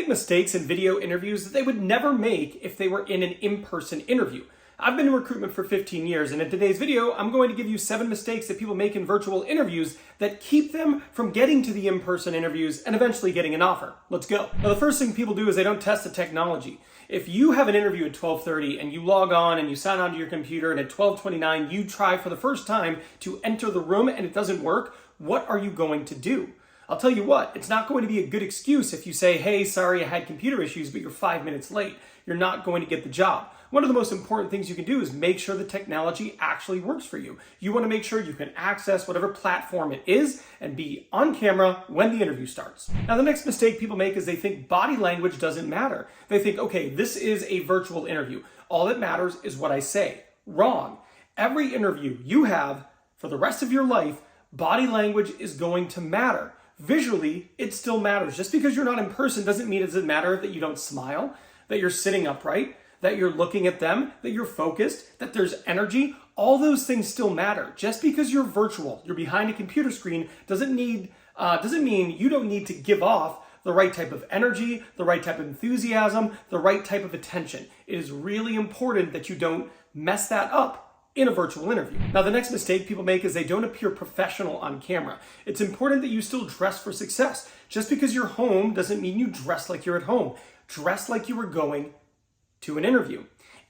mistakes in video interviews that they would never make if they were in an in-person interview. I've been in recruitment for 15 years, and in today's video, I'm going to give you 7 mistakes that people make in virtual interviews that keep them from getting to the in-person interviews and eventually getting an offer. Let's go. Now, the first thing people do is they don't test the technology. If you have an interview at 12:30 and you log on and you sign onto your computer and at 12:29 you try for the first time to enter the room and it doesn't work, what are you going to do? I'll tell you what, it's not going to be a good excuse if you say, hey, sorry, I had computer issues, but you're 5 minutes late. You're not going to get the job. One of the most important things you can do is make sure the technology actually works for you. You want to make sure you can access whatever platform it is and be on camera when the interview starts. Now, the next mistake people make is they think body language doesn't matter. They think, okay, this is a virtual interview. All that matters is what I say. Wrong. Every interview you have for the rest of your life, body language is going to matter. Visually, it still matters. Just because you're not in person doesn't mean it doesn't matter that you don't smile, that you're sitting upright, that you're looking at them, that you're focused, that there's energy. All those things still matter. Just because you're virtual, you're behind a computer screen, doesn't mean you don't need to give off the right type of energy, the right type of enthusiasm, the right type of attention. It is really important that you don't mess that up in a virtual interview. Now, the next mistake people make is they don't appear professional on camera. It's important that you still dress for success. Just because you're home doesn't mean you dress like you're at home. Dress like you were going to an interview.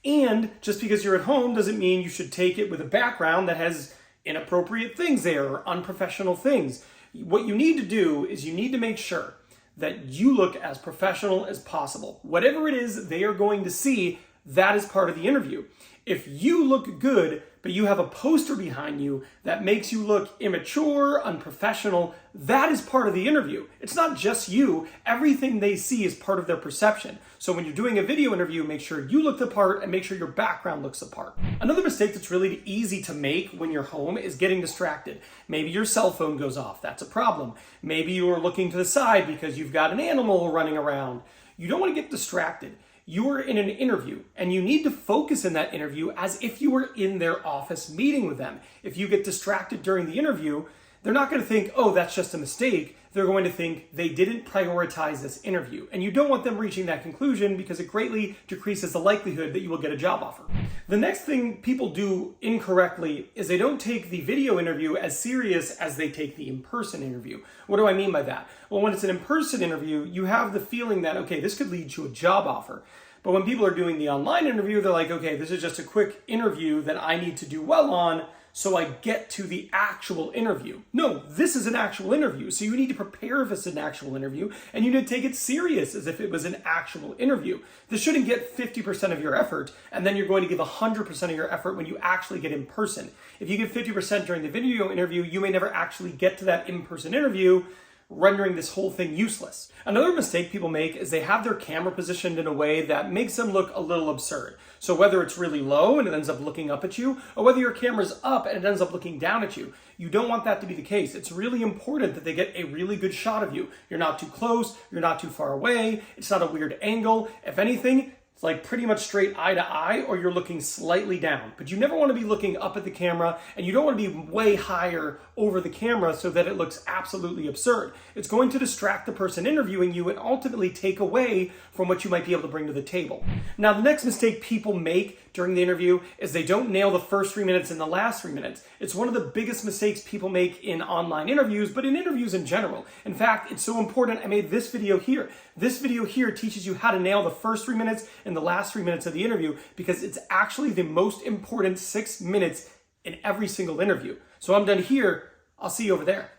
And just because you're at home doesn't mean you should take it with a background that has inappropriate things there or unprofessional things. What you need to do is you need to make sure that you look as professional as possible. Whatever it is they are going to see, that is part of the interview. If you look good, but you have a poster behind you that makes you look immature, unprofessional, that is part of the interview. It's not just you. Everything they see is part of their perception. So when you're doing a video interview, make sure you look the part and make sure your background looks the part. Another mistake that's really easy to make when you're home is getting distracted. Maybe your cell phone goes off. That's a problem. Maybe you are looking to the side because you've got an animal running around. You don't want to get distracted. You are in an interview and you need to focus in that interview as if you were in their office meeting with them. If you get distracted during the interview, they're not going to think, oh, that's just a mistake. They're going to think they didn't prioritize this interview. And you don't want them reaching that conclusion because it greatly decreases the likelihood that you will get a job offer. The next thing people do incorrectly is they don't take the video interview as serious as they take the in-person interview. What do I mean by that? Well, when it's an in-person interview, you have the feeling that, okay, this could lead to a job offer. But when people are doing the online interview, they're like, okay, this is just a quick interview that I need to do well on so I get to the actual interview. No, this is an actual interview. So you need to prepare if it's an actual interview, and you need to take it serious as if it was an actual interview. This shouldn't get 50% of your effort, and then you're going to give 100% of your effort when you actually get in person. If you give 50% during the video interview, you may never actually get to that in-person interview, rendering this whole thing useless. Another mistake people make is they have their camera positioned in a way that makes them look a little absurd. So whether it's really low and it ends up looking up at you, or whether your camera's up and it ends up looking down at you, you don't want that to be the case. It's really important that they get a really good shot of you. You're not too close, you're not too far away, it's not a weird angle. If anything, it's like pretty much straight eye to eye, or you're looking slightly down. But you never want to be looking up at the camera, and you don't want to be way higher over the camera so that it looks absolutely absurd. It's going to distract the person interviewing you and ultimately take away from what you might be able to bring to the table. Now, the next mistake people make during the interview is they don't nail the first 3 minutes and the last 3 minutes. It's one of the biggest mistakes people make in online interviews, but in interviews in general. In fact, it's so important I made this video here. This video here teaches you how to nail the first 3 minutes and the last 3 minutes of the interview, because it's actually the most important 6 minutes in every single interview. So I'm done here. I'll see you over there.